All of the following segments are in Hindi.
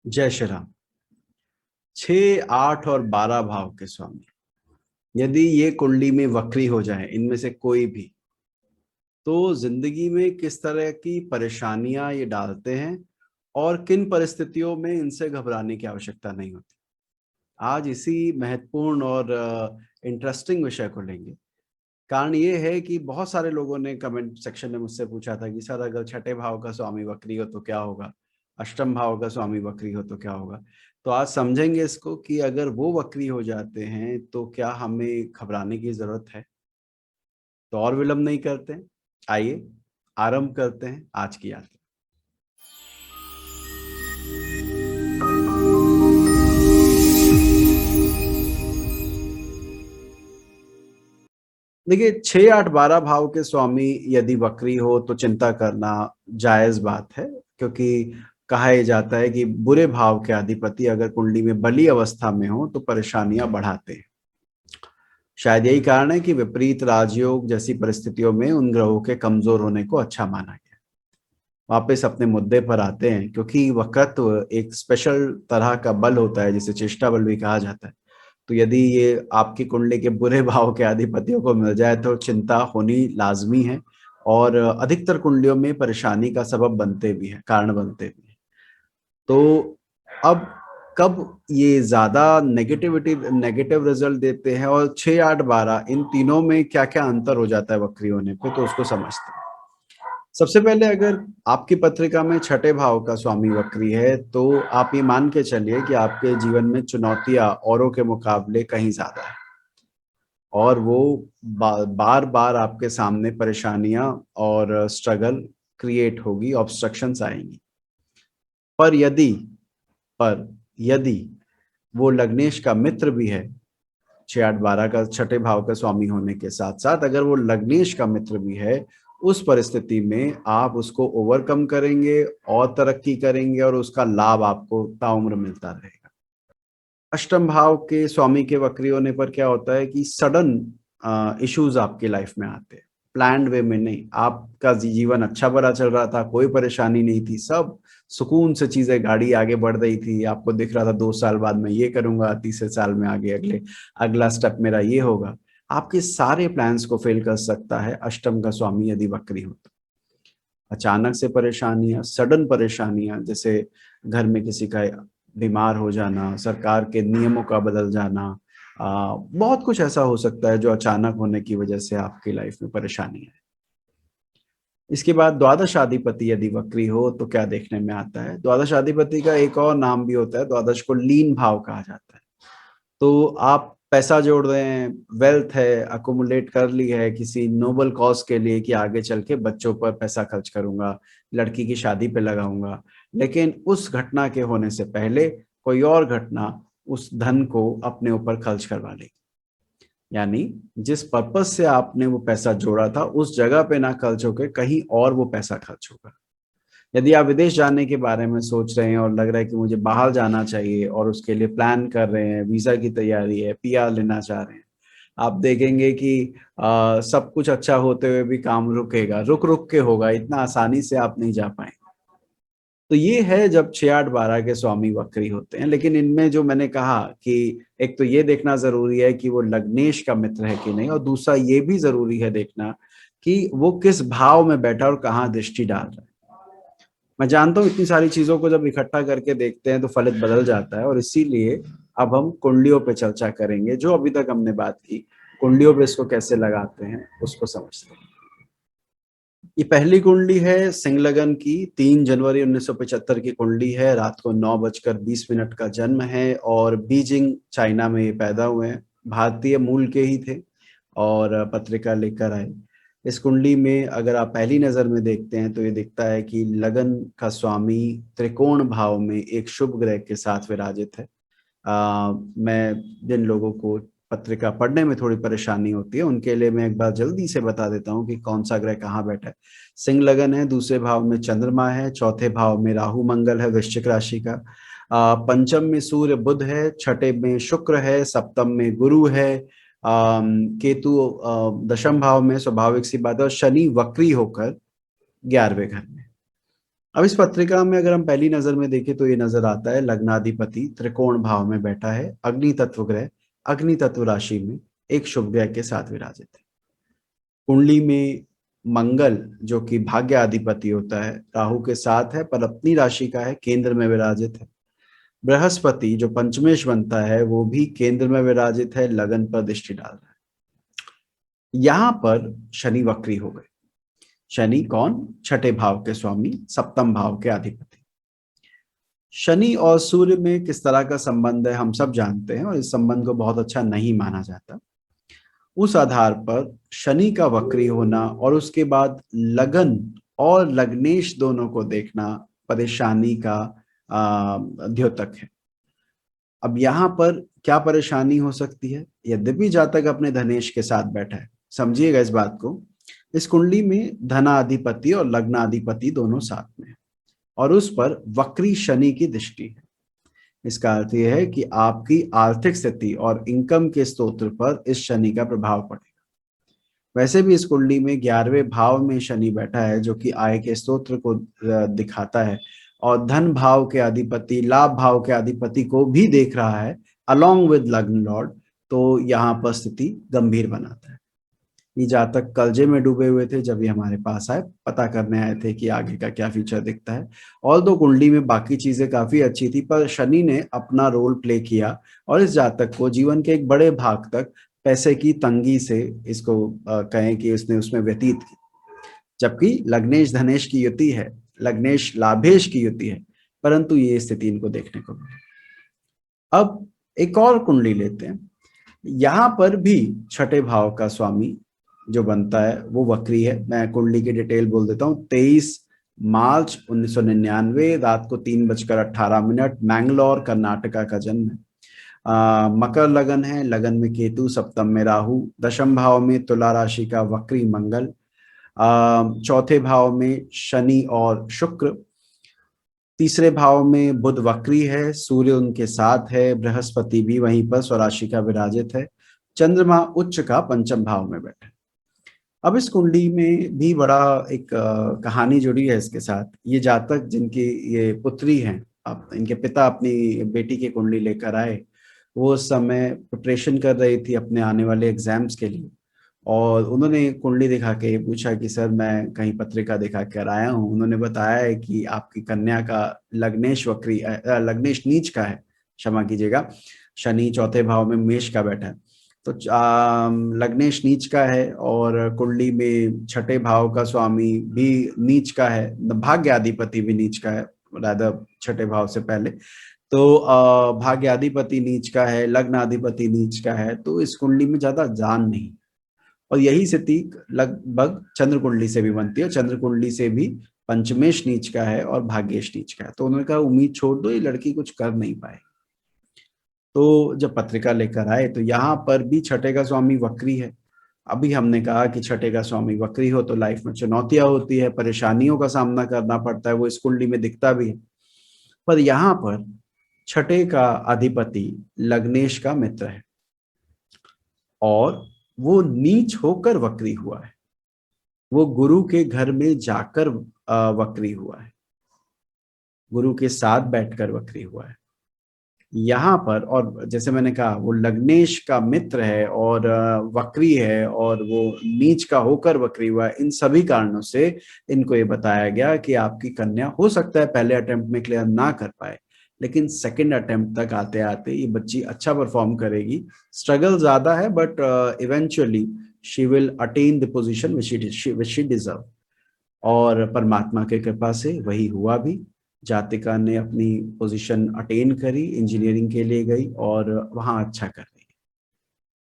जय श्री राम। 6, 8 और 12 भाव के स्वामी यदि ये कुंडली में वक्री हो जाए, इनमें से कोई भी, तो जिंदगी में किस तरह की परेशानियां ये डालते हैं और किन परिस्थितियों में इनसे घबराने की आवश्यकता नहीं होती। आज इसी महत्वपूर्ण और इंटरेस्टिंग विषय को लेंगे। कारण ये है कि बहुत सारे लोगों ने कमेंट सेक्शन में मुझसे पूछा था कि सर, अगर छठे भाव का स्वामी वक्री हो तो क्या होगा, अष्टम भाव का स्वामी वक्री हो तो क्या होगा। तो आज समझेंगे इसको कि अगर वो वक्री हो जाते हैं तो क्या हमें घबराने की जरूरत है। तो और विलंब नहीं करते हैं, आइए आरंभ करते हैं आज की यात्रा। देखिए, 6, 8, 12 भाव के स्वामी यदि वक्री हो तो चिंता करना जायज बात है, क्योंकि कहा यह जाता है कि बुरे भाव के अधिपति अगर कुंडली में बली अवस्था में हो तो परेशानियां बढ़ाते हैं। शायद यही कारण है कि विपरीत राजयोग जैसी परिस्थितियों में उन ग्रहों के कमजोर होने को अच्छा माना गया। वापस अपने मुद्दे पर आते हैं, क्योंकि वक्रत्व एक स्पेशल तरह का बल होता है जिसे चेष्टा बल भी कहा जाता है। तो यदि ये आपकी कुंडली के बुरे भाव के अधिपतियों को मिल जाए तो चिंता होनी लाजमी है, और अधिकतर कुंडलियों में परेशानी का सबब बनते भी हैं, कारण बनते भी हैं। तो अब कब ये ज्यादा नेगेटिव रिजल्ट देते हैं और 6, 8, 12 इन तीनों में क्या क्या अंतर हो जाता है वक्री होने पे, तो उसको समझते हैं। सबसे पहले, अगर आपकी पत्रिका में छठे भाव का स्वामी वक्री है तो आप ये मान के चलिए कि आपके जीवन में चुनौतियां औरों के मुकाबले कहीं ज्यादा है, और वो बार बार आपके सामने परेशानियां और स्ट्रगल क्रिएट होगी, ऑब्स्ट्रक्शंस आएंगी। पर पर यदि वो लग्नेश का मित्र भी है, 6, 8, 12 का छठे भाव का स्वामी होने के साथ साथ अगर वो लग्नेश का मित्र भी है, उस परिस्थिति में आप उसको ओवरकम करेंगे और तरक्की करेंगे और उसका लाभ आपको ताउम्र मिलता रहेगा। अष्टम भाव के स्वामी के वक्री होने पर क्या होता है कि सडन इश्यूज आपके लाइफ में आते हैं, प्लान्ड वे में नहीं। आपका जीवन अच्छा भरा चल रहा था, कोई परेशानी नहीं थी, सब सुकून से चीजें, गाड़ी आगे बढ़ रही थी, आपको दिख रहा था 2 साल बाद मैं ये करूंगा, तीसरे साल में आगे अगला स्टेप मेरा ये होगा। आपके सारे प्लान्स को फेल कर सकता है अष्टम का स्वामी यदि वक्री हो तो। अचानक से परेशानियां, सडन परेशानियां, जैसे घर में किसी का बीमार हो जाना, सरकार के नियमों का बदल जाना, बहुत कुछ ऐसा हो सकता है जो अचानक होने की वजह से आपकी लाइफ में परेशानी है। इसके बाद द्वादशाधिपति यदि वक्री हो तो क्या देखने में आता है। द्वादशाधिपति का एक और नाम भी होता है, द्वादश को लीन भाव कहा जाता है। तो आप पैसा जोड़ रहे हैं, वेल्थ है, अकोमुलेट कर ली है किसी नोबल कॉज के लिए कि आगे चल के बच्चों पर पैसा खर्च करूंगा, लड़की की शादी पे लगाऊंगा, लेकिन उस घटना के होने से पहले कोई और घटना उस धन को अपने ऊपर खर्च करवा लेगी। यानी जिस पर्पस से आपने वो पैसा जोड़ा था उस जगह पे ना खर्च होकर कहीं और वो पैसा खर्च होगा। यदि आप विदेश जाने के बारे में सोच रहे हैं और लग रहा है कि मुझे बाहर जाना चाहिए और उसके लिए प्लान कर रहे हैं, वीजा की तैयारी है, पीआर लेना चाह रहे हैं, आप देखेंगे कि सब कुछ अच्छा होते हुए भी काम रुकेगा, रुक रुक के होगा, इतना आसानी से आप नहीं जा पाएंगे। तो ये है जब 6, 8, 12 के स्वामी वक्री होते हैं। लेकिन इनमें जो मैंने कहा कि एक तो ये देखना जरूरी है कि वो लग्नेश का मित्र है कि नहीं, और दूसरा ये भी जरूरी है देखना कि वो किस भाव में बैठा और कहाँ दृष्टि डाल रहा है। मैं जानता हूँ इतनी सारी चीजों को जब इकट्ठा करके देखते हैं तो फलित बदल जाता है, और इसीलिए अब हम कुंडलियों पे चर्चा करेंगे। जो अभी तक हमने बात की, कुंडलियों पे इसको कैसे लगाते हैं उसको समझते हैं। ये पहली कुंडली है सिंह लगन की, 3 जनवरी 1975 की कुंडली है। रात को 9:20 का जन्म है और बीजिंग चाइना में ये पैदा हुए हैं। भारतीय मूल के ही थे और पत्रिका लेकर आए। इस कुंडली में अगर आप पहली नजर में देखते हैं तो ये दिखता है कि लगन का स्वामी त्रिकोण भाव में एक शुभ ग्रह के साथ विराजित है। मैं जिन लोगों को पत्रिका पढ़ने में थोड़ी परेशानी होती है उनके लिए मैं एक बार जल्दी से बता देता हूँ कि कौन सा ग्रह कहाँ बैठा है। सिंह लगन है, दूसरे भाव में चंद्रमा है, चौथे भाव में राहु मंगल है वृश्चिक राशि का, पंचम में सूर्य बुध है, छठे में शुक्र है, सप्तम में गुरु है, केतु दशम भाव में, स्वाभाविक सी बात है, और शनि वक्री होकर 11वें घर में। अब इस पत्रिका में अगर हम पहली नजर में देखें तो ये नजर आता है लग्नाधिपति त्रिकोण भाव में बैठा है, अग्नि तत्व ग्रह अग्नि तत्व राशि में एक शुभ ग्रह के साथ विराजित है। कुंडली में मंगल जो कि भाग्याधिपति होता है राहु के साथ है, पर अपनी राशि का है, केंद्र में विराजित है। बृहस्पति जो पंचमेश बनता है वो भी केंद्र में विराजित है, लगन पर दृष्टि डाल रहा है। यहां पर शनि वक्री हो गए। शनि कौन? छठे भाव के स्वामी, सप्तम भाव के अधिपति। शनि और सूर्य में किस तरह का संबंध है हम सब जानते हैं, और इस संबंध को बहुत अच्छा नहीं माना जाता। उस आधार पर शनि का वक्री होना और उसके बाद लगन और लग्नेश दोनों को देखना परेशानी का द्योतक है। अब यहाँ पर क्या परेशानी हो सकती है? यद्यपि जातक अपने धनेश के साथ बैठा है, समझिएगा इस बात को, इस कुंडली में धनाधिपति और लग्नाधिपति दोनों साथ में है और उस पर वक्री शनि की दृष्टि है। इसका अर्थ यह है कि आपकी आर्थिक स्थिति और इनकम के स्तोत्र पर इस शनि का प्रभाव पड़ेगा। वैसे भी इस कुंडली में 11वें भाव में शनि बैठा है जो कि आय के स्तोत्र को दिखाता है और धन भाव के अधिपति, लाभ भाव के अधिपति को भी देख रहा है अलोंग विद लग्न लॉर्ड, तो यहाँ पर स्थिति गंभीर बनाता है। ये जातक कर्जे में डूबे हुए थे जब ये हमारे पास आए, पता करने आए थे कि आगे का क्या फ्यूचर दिखता है। और दो कुंडली में बाकी चीजें काफी अच्छी थी, पर शनि ने अपना रोल प्ले किया और इस जातक को जीवन के एक बड़े भाग तक पैसे की तंगी से, इसको कहें कि उसने उसमें व्यतीत की। जबकि लग्नेश धनेश की युति है, लग्नेश लाभेश की युति है, परंतु ये स्थिति इनको देखने को मिली। अब एक और कुंडली लेते हैं। यहां पर भी छठे भाव का स्वामी जो बनता है वो वक्री है। मैं कुंडली की डिटेल बोल देता हूँ। 23 मार्च 1999 रात को 3:18 मैंगलोर कर्नाटका का जन्म है। मकर लगन है, लगन में केतु, सप्तम में राहु, दशम भाव में तुला राशि का वक्री मंगल, चौथे भाव में शनि और शुक्र, तीसरे भाव में बुध वक्री है, सूर्य उनके साथ है, बृहस्पति भी वहीं पर स्वराशि का विराजित है, चंद्रमा उच्च का पंचम भाव में बैठे। अब इस कुंडली में भी बड़ा एक कहानी जुड़ी है इसके साथ। ये जातक जिनकी ये पुत्री हैं, अब इनके पिता अपनी बेटी की कुंडली लेकर आए। वो उस समय प्रिपरेशन कर रही थी अपने आने वाले एग्जाम्स के लिए, और उन्होंने कुंडली दिखा के पूछा कि सर मैं कहीं पत्रिका दिखा कर आया हूँ। उन्होंने बताया है कि आपकी कन्या का लग्नेश वक्री, लग्नेश नीच का है, क्षमा कीजिएगा, शनि चौथे भाव में मेष का बैठा है, तो लग्नेश नीच का है और कुंडली में छठे भाव का स्वामी भी नीच का है, भाग्याधिपति भी नीच का है, रादर छठे भाव से पहले। तो भाग्याधिपति नीच का है, लग्नाधिपति नीच का है, तो इस कुंडली में ज्यादा जान नहीं। और यही स्थिति लगभग चंद्र कुंडली से भी बनती है। चंद्र कुंडली से भी पंचमेश नीच का है और भाग्येश नीच का है। तो उन्होंने कहा उम्मीद छोड़ दो, ये लड़की कुछ कर नहीं पाए। तो जब पत्रिका लेकर आए तो यहाँ पर भी छठे का स्वामी वक्री है। अभी हमने कहा कि छठे का स्वामी वक्री हो तो लाइफ में चुनौतियां होती है, परेशानियों का सामना करना पड़ता है, वो इस कुंडली में दिखता भी है। पर यहाँ पर छठे का अधिपति लग्नेश का मित्र है और वो नीच होकर वक्री हुआ है, वो गुरु के घर में जाकर वक्री हुआ है, गुरु के साथ बैठकर वक्री हुआ है यहाँ पर। और जैसे मैंने कहा वो लग्नेश का मित्र है और वक्री है और वो नीच का होकर वक्री हुआ है। इन सभी कारणों से इनको ये बताया गया कि आपकी कन्या हो सकता है पहले अटेम्प्ट में क्लियर ना कर पाए, लेकिन सेकंड अटेम्प्ट तक आते आते ये बच्ची अच्छा परफॉर्म करेगी। स्ट्रगल ज्यादा है but eventually she will attain the position which she deserve. और परमात्मा के कृपा से वही हुआ भी। जातिका ने अपनी पोजीशन अटेन करी, इंजीनियरिंग के लिए गई और वहां अच्छा कर रही है।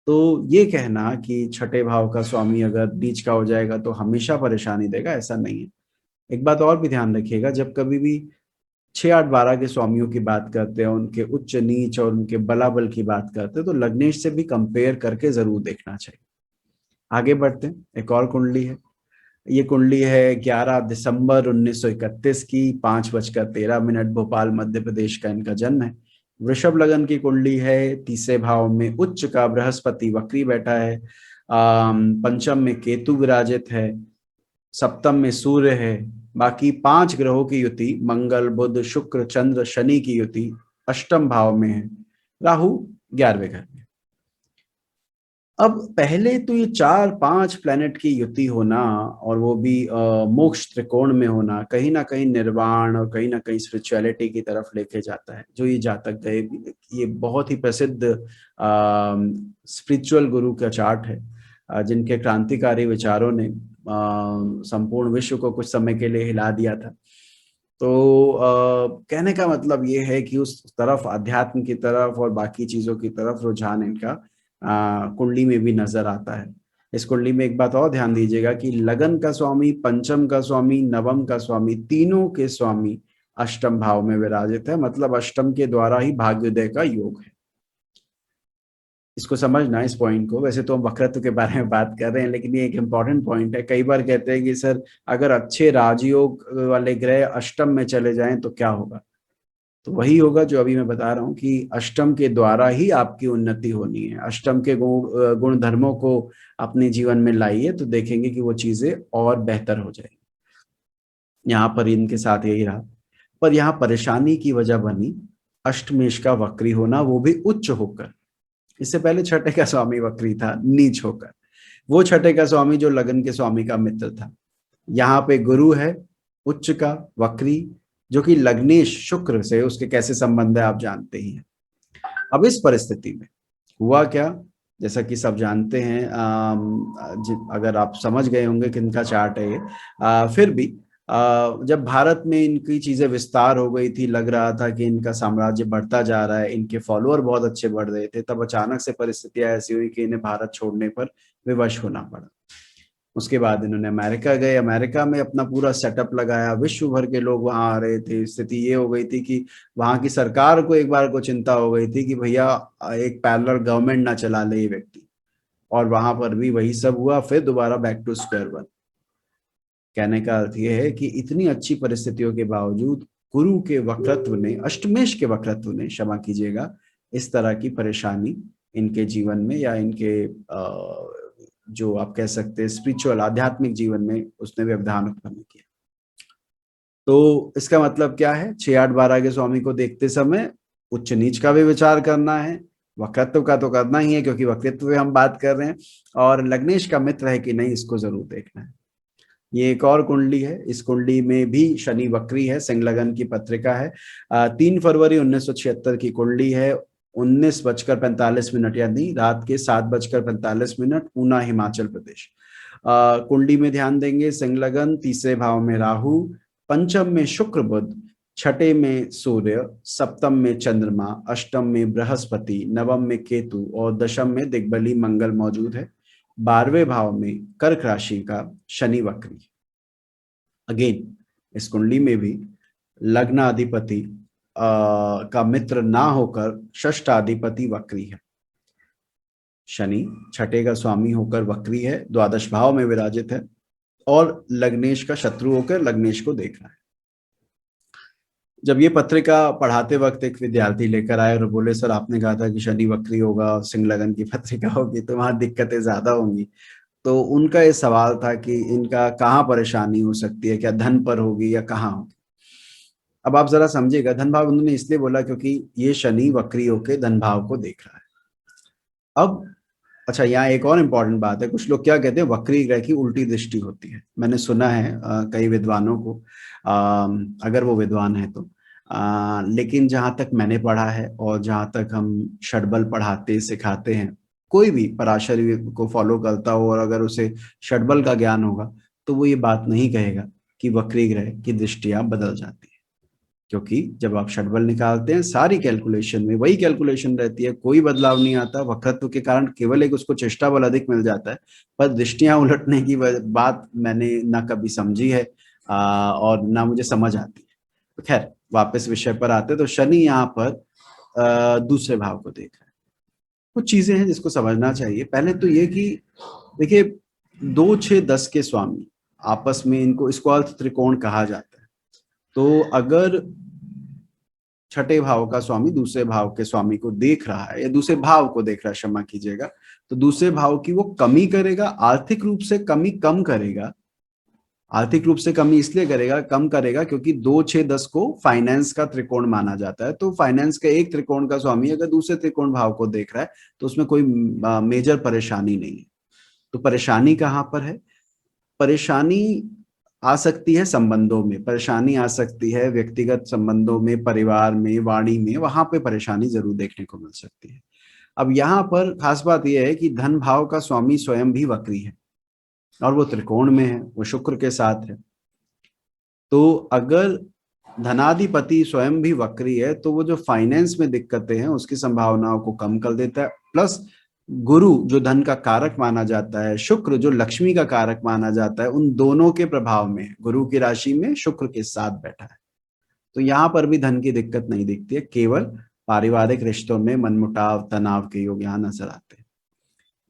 तो ये कहना कि छठे भाव का स्वामी अगर नीच का हो जाएगा तो हमेशा परेशानी देगा, ऐसा नहीं है। एक बात और भी ध्यान रखिएगा, जब कभी भी 6, 8, 12 के स्वामियों की बात करते हैं, उनके उच्च नीच और उनके बलाबल की बात करते हैं, तो लग्नेश से भी कंपेयर करके जरूर देखना चाहिए। आगे बढ़ते हैं। एक और कुंडली है। ये कुंडली है 11 दिसंबर 1931 की, 5:13 भोपाल मध्य प्रदेश का इनका जन्म है। वृषभ लगन की कुंडली है। तीसरे भाव में उच्च का बृहस्पति वक्री बैठा है, पंचम में केतु विराजित है, सप्तम में सूर्य है, बाकी 5 ग्रहों की युति, मंगल, बुध, शुक्र, चंद्र, शनि की युति अष्टम भाव में है, राहु 11वें घर में। अब पहले तो ये 4-5 प्लैनेट की युति होना, और वो भी मोक्ष त्रिकोण में होना, कहीं ना कहीं निर्वाण और कहीं ना कहीं स्पिरिचुअलिटी की तरफ लेके जाता है। जो ये जातक गए, ये बहुत ही प्रसिद्ध स्पिरिचुअल गुरु का चार्ट है, जिनके क्रांतिकारी विचारों ने संपूर्ण विश्व को कुछ समय के लिए हिला दिया था। तो कहने का मतलब ये है कि उस तरफ, अध्यात्म की तरफ और बाकी चीजों की तरफ रुझान इनका कुंडली में भी नजर आता है। इस कुंडली में एक बात और ध्यान दीजिएगा कि लगन का स्वामी, पंचम का स्वामी, नवम का स्वामी, तीनों के स्वामी अष्टम भाव में विराजित है। मतलब अष्टम के द्वारा ही भाग्योदय का योग है। इसको समझना, इस पॉइंट को। वैसे तो हम वक्रत्व के बारे में बात कर रहे हैं, लेकिन ये एक इंपॉर्टेंट पॉइंट है। कई बार कहते हैं कि सर अगर अच्छे राजयोग वाले ग्रह अष्टम में चले जाएं तो क्या होगा? तो वही होगा जो अभी मैं बता रहा हूँ कि अष्टम के द्वारा ही आपकी उन्नति होनी है। अष्टम के गुण धर्मों को अपने जीवन में लाइए तो देखेंगे कि वो चीजें और बेहतर हो जाएगी। यहाँ पर इनके साथ यही रहा, पर यहाँ परेशानी की वजह बनी अष्टमेश का वक्री होना, वो भी उच्च होकर। इससे पहले छठे का स्वामी वक्री था, नीच होकर। वो छठे का स्वामी जो लगन के स्वामी का मित्र था। यहाँ पे गुरु है उच्च का वक्री, जो कि लग्नेश शुक्र से उसके कैसे संबंध है आप जानते ही हैं। अब इस परिस्थिति में हुआ क्या, जैसा कि सब जानते हैं, अगर आप समझ गए होंगे किनका चार्ट है ये, फिर भी जब भारत में इनकी चीजें विस्तार हो गई थी, लग रहा था कि इनका साम्राज्य बढ़ता जा रहा है, इनके फॉलोअर बहुत अच्छे बढ़ रहे थे, तब अचानक से परिस्थितियां ऐसी हुई कि इन्हें भारत छोड़ने पर विवश होना पड़ा। उसके बाद इन्होंने अमेरिका गए, अमेरिका में अपना पूरा सेटअप लगाया, विश्व भर के लोग वहां आ रहे थे। स्थिति ये हो गई थी कि वहां की सरकार को एक बार को चिंता हो गई थी कि भैया एक पैरेलल गवर्नमेंट ना चला ले ये व्यक्ति, और वहां पर भी वही सब हुआ। फिर दोबारा बैक टू स्क्वायर वन। कहने का अर्थ ये है कि इतनी अच्छी परिस्थितियों के बावजूद गुरु के वक्रत्व ने, अष्टमेश के वक्रत्व ने, क्षमा कीजिएगा, इस तरह की परेशानी इनके जीवन में या इनके जो आप कह सकते हैं स्पिरिचुअल आध्यात्मिक जीवन में उसने व्यवधान उत्पन्न किया। तो इसका मतलब क्या है? 6-8-12 के स्वामी को देखते समय उच्च नीच का भी विचार करना है, वक्रत्व का तो करना ही है क्योंकि वक्रत्व हम बात कर रहे हैं, और लग्नेश का मित्र है कि नहीं इसको जरूर देखना है। ये एक और कुंडली है, इस कुंडली में भी शनि वक्री है, सिंह लगन की पत्रिका है। 3 फरवरी 1976 की कुंडली है। 19:45 यानी रात के 7:45, ऊना हिमाचल प्रदेश। कुंडली में ध्यान देंगे, सिंह लगन, तीसरे भाव में राहु, पंचम में शुक्र बुध, छठे में सूर्य, सप्तम में चंद्रमा, अष्टम में बृहस्पति, नवम में केतु और दशम में दिग्बली मंगल मौजूद है। 12वें भाव में कर्क राशि का शनि वक्री। अगेन इस कुंडली में भी लग्नाधिपति का मित्र ना होकर षष्ठाधिपति वक्री है। शनि छठे का स्वामी होकर वक्री है, द्वादश भाव में विराजित है, और लग्नेश का शत्रु होकर लग्नेश को देख रहा है। जब ये पत्रिका पढ़ाते वक्त एक विद्यार्थी लेकर आए और बोले सर आपने कहा था कि शनि वक्री होगा, सिंह लगन की पत्रिका होगी तो वहां दिक्कतें ज्यादा होंगी। तो उनका ये सवाल था कि इनका कहाँ परेशानी हो सकती है, क्या धन पर होगी या कहाँ होगी? अब आप जरा समझिएगा, धन भाव उन्होंने इसलिए बोला क्योंकि ये शनि वक्री होकर धन भाव को देख रहा है। अब अच्छा, यहाँ एक और इम्पोर्टेंट बात है। कुछ लोग क्या कहते हैं, वक्री ग्रह की उल्टी दृष्टि होती है। मैंने सुना है कई विद्वानों को, अगर वो विद्वान है तो, लेकिन जहां तक मैंने पढ़ा है और जहां तक हम षडबल पढ़ाते सिखाते हैं, कोई भी पराशरी को फॉलो करता हो और अगर उसे षडबल का ज्ञान होगा तो वो ये बात नहीं कहेगा कि वक्री ग्रह की दृष्टियां बदल जाती है। क्योंकि जब आप षडबल निकालते हैं सारी कैलकुलेशन में वही कैलकुलेशन रहती है, कोई बदलाव नहीं आता। वक्रत्व के कारण केवल एक उसको चेष्टा बल अधिक मिल जाता है, पर दृष्टियां उलटने की बात मैंने ना कभी समझी है और ना मुझे समझ आती है। तो खैर वापस विषय पर आते, तो शनि यहाँ पर दूसरे भाव को देख रहा है। कुछ चीजें हैं जिसको समझना चाहिए। पहले तो ये कि देखिए 2, 6, 10 के स्वामी आपस में, इनको इसको अर्थ त्रिकोण कहा जाता है। तो अगर छठे भाव का स्वामी दूसरे भाव के स्वामी को देख रहा है या दूसरे भाव को देख रहा है, क्षमा कीजिएगा, तो दूसरे भाव की वो कमी करेगा, आर्थिक रूप से कमी कम करेगा, आर्थिक रूप से कमी इसलिए करेगा, कम करेगा क्योंकि 2 6 10 को फाइनेंस का त्रिकोण माना जाता है। तो फाइनेंस के एक त्रिकोण का स्वामी अगर दूसरे त्रिकोण भाव को देख रहा है तो उसमें कोई मेजर परेशानी नहीं है। तो परेशानी कहाँ पर है? परेशानी आ सकती है संबंधों में, परेशानी आ सकती है व्यक्तिगत संबंधों में, परिवार में, वाणी में, वहां पे परेशानी जरूर देखने को मिल सकती है। अब यहाँ पर खास बात यह है कि धन भाव का स्वामी स्वयं भी वक्री है और वो त्रिकोण में है, वो शुक्र के साथ है। तो अगर धनाधिपति स्वयं भी वक्री है तो वो जो फाइनेंस में दिक्कतें हैं उसकी संभावनाओं को कम कर देता है। प्लस गुरु जो धन का कारक माना जाता है, शुक्र जो लक्ष्मी का कारक माना जाता है, उन दोनों के प्रभाव में गुरु की राशि में शुक्र के साथ बैठा है। तो यहाँ पर भी धन की दिक्कत नहीं दिखती है, केवल पारिवारिक रिश्तों में मनमुटाव, तनाव के योग यहाँ नजर आते हैं।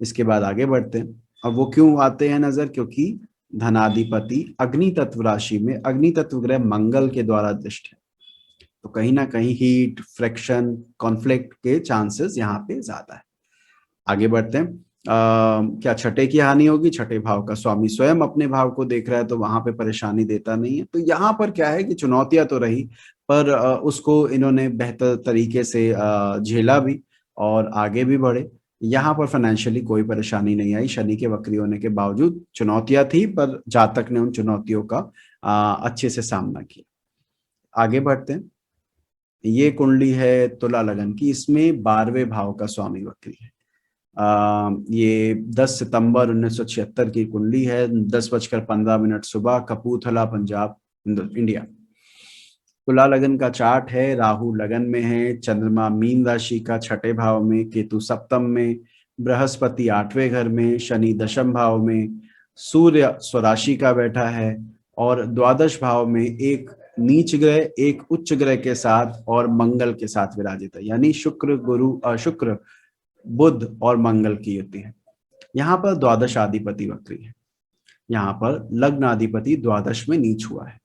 इसके बाद आगे बढ़ते हैं। अब वो क्यों आते हैं नजर? क्योंकि धनाधिपति अग्नि तत्व राशि में, अग्नि तत्व ग्रह मंगल के द्वारा दृष्ट है। तो कहीं ना कहीं हीट, फ्रिक्शन, कॉन्फ्लिक्ट के चांसेस यहाँ पे ज्यादा है। आगे बढ़ते हैं। क्या छठे की हानि होगी? छठे भाव का स्वामी स्वयं अपने भाव को देख रहा है तो वहां पे परेशानी देता नहीं है। तो यहाँ पर क्या है कि चुनौतियां तो रही, पर उसको इन्होंने बेहतर तरीके से झेला भी और आगे भी बढ़े। यहाँ पर फाइनेंशियली कोई परेशानी नहीं आई, शनि के वक्री होने के बावजूद चुनौतियां थी, पर जातक ने उन चुनौतियों का अच्छे से सामना किया। आगे बढ़ते हैं। ये कुंडली है तुला लगन की, इसमें 12वें भाव का स्वामी वक्री है। ये 10 सितंबर 1976 की कुंडली है। 10:15 सुबह, कपूरथला, पंजाब, इंडिया। तुला लगन का चार्ट है। राहु लगन में है, चंद्रमा मीन राशि का छठे भाव में, केतु सप्तम में, बृहस्पति 8वें घर में, शनि दशम भाव में, सूर्य स्वराशि का बैठा है और द्वादश भाव में एक नीच ग्रह, एक उच्च ग्रह के साथ और मंगल के साथ विराजित है। यानी शुक्र, बुध और मंगल की युति है। यहाँ पर द्वादश आधिपति वक्री है। यहाँ पर लग्न अधिपति द्वादश में नीच हुआ है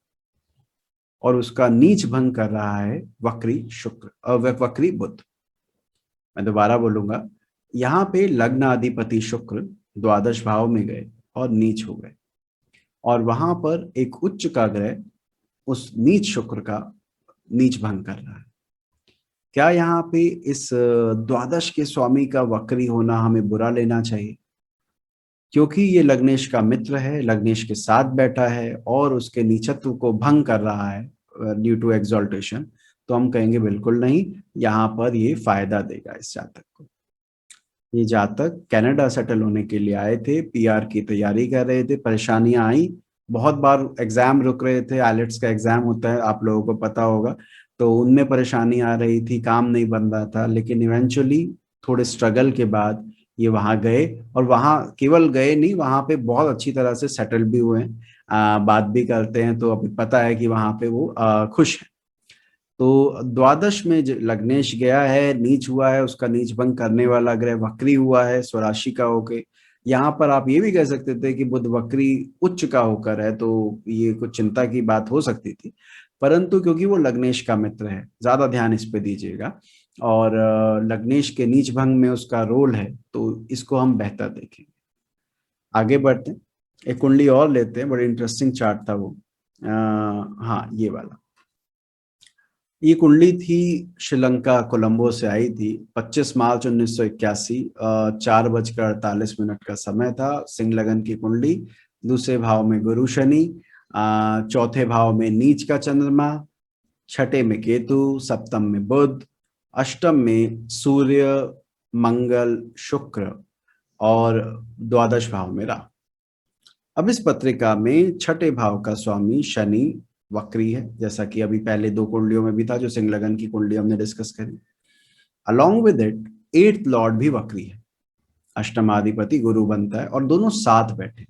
और उसका नीच भंग कर रहा है वक्री शुक्र और वक्री बुध। मैं दोबारा बोलूंगा, यहाँ पे लग्न अधिपति शुक्र द्वादश भाव में गए और नीच हो गए और वहां पर एक उच्च का ग्रह उस नीच शुक्र का नीच भंग कर रहा है। क्या यहाँ पे इस द्वादश के स्वामी का वक्री होना हमें बुरा लेना चाहिए? क्योंकि ये लग्नेश का मित्र है, लग्नेश के साथ बैठा है और उसके नीचत्व को भंग कर रहा है ड्यू टू एक्सॉल्टेशन, तो हम कहेंगे बिल्कुल नहीं, यहाँ पर ये फायदा देगा इस जातक को। ये जातक कनाडा सेटल होने के लिए आए थे, पीआर की तैयारी कर रहे थे, परेशानियां आई, बहुत बार एग्जाम रुक रहे थे, आइलेट्स का एग्जाम होता है आप लोगों को पता होगा, तो उनमें परेशानी आ रही थी, काम नहीं बन रहा था, लेकिन इवेंचुअली थोड़े स्ट्रगल के बाद ये वहां गए और वहां केवल गए नहीं, वहां पे बहुत अच्छी तरह से सेटल भी हुए हैं, बात भी करते हैं, तो अभी पता है कि वहां पे वो खुश है। तो द्वादश में लग्नेश गया है, नीच हुआ है, उसका नीच भंग करने वाला ग्रह वक्री हुआ है स्वराशि का होके। यहाँ पर आप ये भी कह सकते थे कि बुध वक्री उच्च का होकर है, तो ये कुछ चिंता की बात हो सकती थी, परंतु क्योंकि वो लग्नेश का मित्र है, ज्यादा ध्यान इस पे दीजिएगा, और लग्नेश के नीच भंग में उसका रोल है, तो इसको हम बेहतर देखेंगे। आगे बढ़ते हैं, एक कुंडली और लेते हैं, बड़ी इंटरेस्टिंग चार्ट था वो। हाँ, ये वाला। ये कुंडली थी श्रीलंका, कोलंबो से आई थी। 25 मार्च 1981, 4:48 का समय था। सिंह लगन की कुंडली। दूसरे भाव में गुरु शनि, चौथे भाव में नीच का चंद्रमा, छठे में केतु, सप्तम में बुध, अष्टम में सूर्य, मंगल, शुक्र और द्वादश भाव में राहु। अब इस पत्रिका में छठे भाव का स्वामी शनि वक्री है, जैसा कि अभी पहले 2 कुंडलियों में भी था जो सिंह लगन की कुंडली हमने डिस्कस करी। Along with it 8th Lord भी वक्री है, अष्टमाधिपति गुरु बनता है और दोनों साथ बैठे।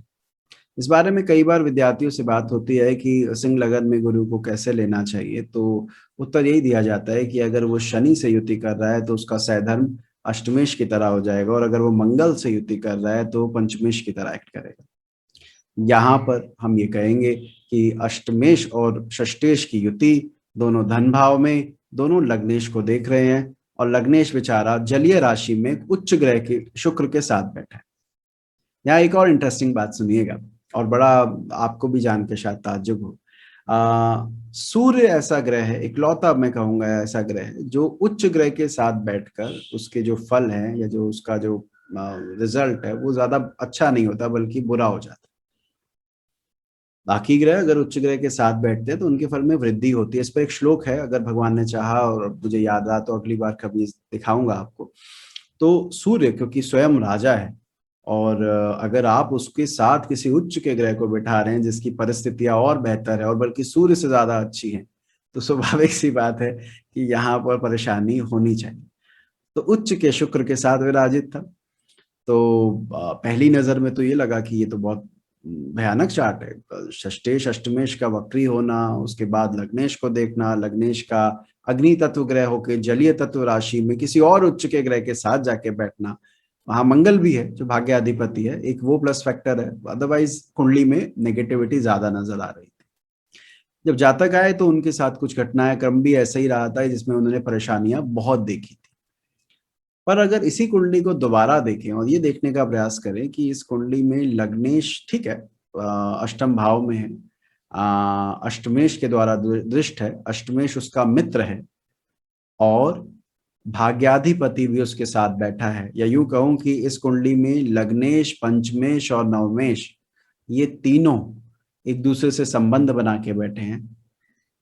इस बारे में कई बार विद्यार्थियों से बात होती है कि सिंह लगन में गुरु को कैसे लेना चाहिए, तो उत्तर यही दिया जाता है कि अगर वो शनि से युति कर रहा है तो उसका सहधर्म अष्टमेश की तरह हो जाएगा, और अगर वो मंगल से युति कर रहा है तो पंचमेश की तरह एक्ट करेगा। यहाँ पर हम ये कहेंगे कि अष्टमेश और षष्टेश की युति दोनों धन भाव में, दोनों लग्नेश को देख रहे हैं और लग्नेश बेचारा जलीय राशि में उच्च ग्रह के शुक्र के साथ बैठा है। यहाँ एक और इंटरेस्टिंग बात सुनिएगा। और बड़ा आपको भी जान के शायद ताज्जुब हो, सूर्य ऐसा ग्रह है, इकलौता मैं कहूंगा ऐसा ग्रह है जो उच्च ग्रह के साथ बैठकर उसके जो फल हैं या जो उसका जो रिजल्ट है वो ज्यादा अच्छा नहीं होता बल्कि बुरा हो जाता है। बाकी ग्रह अगर उच्च ग्रह के साथ बैठते हैं तो उनके फल में वृद्धि होती है। इस पर एक श्लोक है, अगर भगवान ने चाहा और मुझे याद रहा तो अगली बार कभी दिखाऊंगा आपको। तो सूर्य क्योंकि स्वयं राजा है, और अगर आप उसके साथ किसी उच्च के ग्रह को बिठा रहे हैं जिसकी परिस्थितियां और बेहतर है और बल्कि सूर्य से ज्यादा अच्छी हैं, तो स्वाभाविक सी बात है कि यहाँ पर परेशानी होनी चाहिए। तो उच्च के शुक्र के साथ विराजित था। तो पहली नजर में तो ये लगा कि ये तो बहुत भयानक चार्ट है। षष्ठेश अष्टमेश का वक्री होना, उसके बाद लग्नेश को देखना, लग्नेश का अग्नि तत्व ग्रह होके जलीय तत्व राशि में किसी और उच्च के ग्रह के साथ जाके बैठना, वहां मंगल भी है जो भाग्याधिपति है, एक वो प्लस फैक्टर है। अदरवाइज कुंडली में नेगेटिविटी ज्यादा नजर आ रही थी। जब जातक आए तो उनके साथ कुछ घटनाएं क्रम भी ऐसा ही रहा था जिसमें उन्होंने परेशानियां बहुत देखी थी। पर अगर इसी कुंडली को दोबारा देखें और ये देखने का प्रयास करें कि इस कुंडली में लग्नेश ठीक है, अष्टम भाव में है, अष्टमेश के द्वारा दृष्ट है, अष्टमेश उसका मित्र है और भाग्याधिपति भी उसके साथ बैठा है, या यूं कहूं कि इस कुंडली में लग्नेश, पंचमेश और नवमेश ये तीनों एक दूसरे से संबंध बना के बैठे हैं,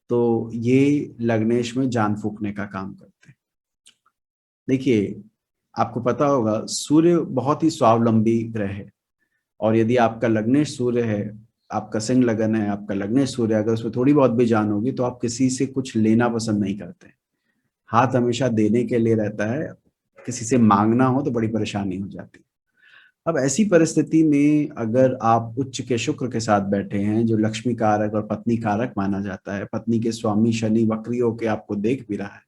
तो ये लग्नेश में जान फूकने का काम करते हैं। देखिए, आपको पता होगा सूर्य बहुत ही स्वावलंबी ग्रह है, और यदि आपका लग्नेश सूर्य है, आपका सिंह लगन है, आपका लग्नेश सूर्य, अगर उसमें थोड़ी बहुत भी जान होगी तो आप किसी से कुछ लेना पसंद नहीं करते। हाथ हमेशा देने के लिए रहता है, किसी से मांगना हो तो बड़ी परेशानी हो जाती है। अब ऐसी परिस्थिति में अगर आप उच्च के शुक्र के साथ बैठे हैं जो लक्ष्मी कारक और पत्नी कारक माना जाता है, पत्नी के स्वामी शनि वक्री होके आपको देख भी रहा है,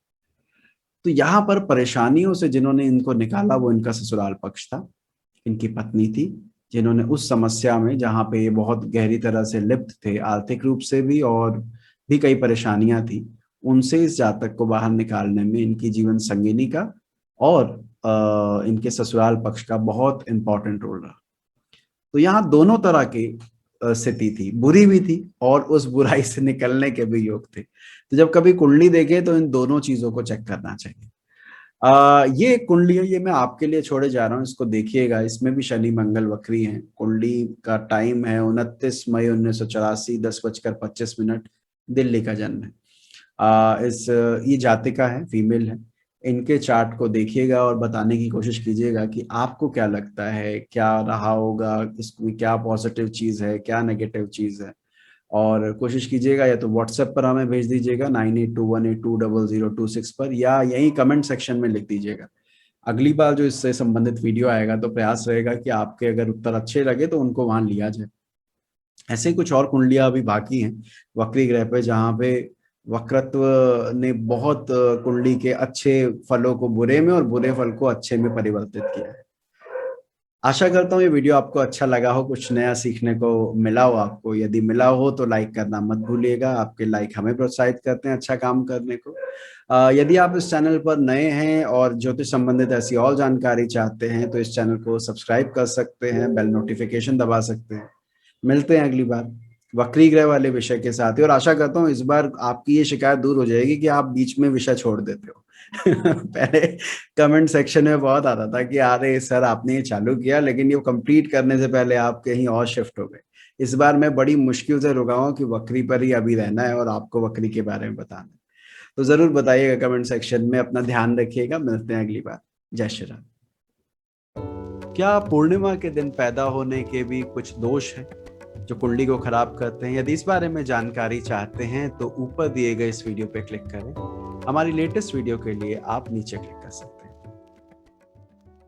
तो यहाँ पर परेशानियों से जिन्होंने इनको निकाला वो इनका ससुराल पक्ष था, इनकी पत्नी थी, जिन्होंने उस समस्या में जहाँ पे ये बहुत गहरी तरह से लिप्त थे, आर्थिक रूप से भी और भी कई परेशानियां थी, उनसे इस जातक को बाहर निकालने में इनकी जीवन संगिनी का और इनके ससुराल पक्ष का बहुत इंपॉर्टेंट रोल रहा। तो यहाँ दोनों तरह की स्थिति थी, बुरी भी थी और उस बुराई से निकलने के भी योग थे। तो जब कभी कुंडली देखे तो इन दोनों चीजों को चेक करना चाहिए। ये कुंडली है, ये मैं आपके लिए छोड़े जा रहा हूँ, इसको देखिएगा। इसमें भी शनि मंगल वक्री हैं। कुंडली का टाइम है 29 मई 1984, 10:25 दिल्ली का जन्म है। ये जातिका है, फीमेल है। इनके चार्ट को देखिएगा और बताने की कोशिश कीजिएगा कि आपको क्या लगता है, क्या रहा होगा, इसमें क्या पॉजिटिव चीज है, क्या नेगेटिव चीज है। और कोशिश कीजिएगा या तो व्हाट्सएप पर हमें भेज दीजिएगा 9821820026 पर, या यही कमेंट सेक्शन में लिख दीजिएगा। अगली बार जो इससे संबंधित वीडियो आएगा तो प्रयास रहेगा कि आपके अगर उत्तर अच्छे लगे तो उनको वहां लिया जाए। ऐसे ही कुछ और कुंडलियां अभी बाकी हैं वक्री ग्रह पे, जहाँ पे वक्रत्व ने बहुत कुंडली के अच्छे फलों को बुरे में और बुरे फल को अच्छे में परिवर्तित किया है। आशा करता हूँ ये वीडियो आपको अच्छा लगा हो, कुछ नया सीखने को मिला हो आपको। यदि मिला हो तो लाइक करना मत भूलिएगा, आपके लाइक हमें प्रोत्साहित करते हैं अच्छा काम करने को। यदि आप इस चैनल पर नए हैं और ज्योतिष संबंधित ऐसी और जानकारी चाहते हैं तो इस चैनल को सब्सक्राइब कर सकते हैं, बेल नोटिफिकेशन दबा सकते हैं। मिलते हैं अगली बार वक्री ग्रह वाले विषय के साथ ही, और आशा करता हूँ इस बार आपकी ये शिकायत दूर हो जाएगी कि आप बीच में विषय छोड़ देते हो। पहले कमेंट सेक्शन में बहुत आता था कि अरे सर आपने ये चालू किया लेकिन ये कंप्लीट करने से पहले आप कहीं और शिफ्ट हो गए। इस बार मैं बड़ी मुश्किल से रुका हूँ कि वक्री पर ही अभी रहना है और आपको वक्री के बारे में बताना है। तो जरूर बताइएगा कमेंट सेक्शन में। अपना ध्यान रखिएगा, मिलते हैं अगली बार। जय श्री राम। क्या पूर्णिमा के दिन पैदा होने के भी कुछ दोष हैं जो कुंडली को खराब करते हैं? यदि इस बारे में जानकारी चाहते हैं तो ऊपर दिए गए इस वीडियो पे क्लिक करें। हमारी लेटेस्ट वीडियो के लिए आप नीचे क्लिक कर सकते हैं।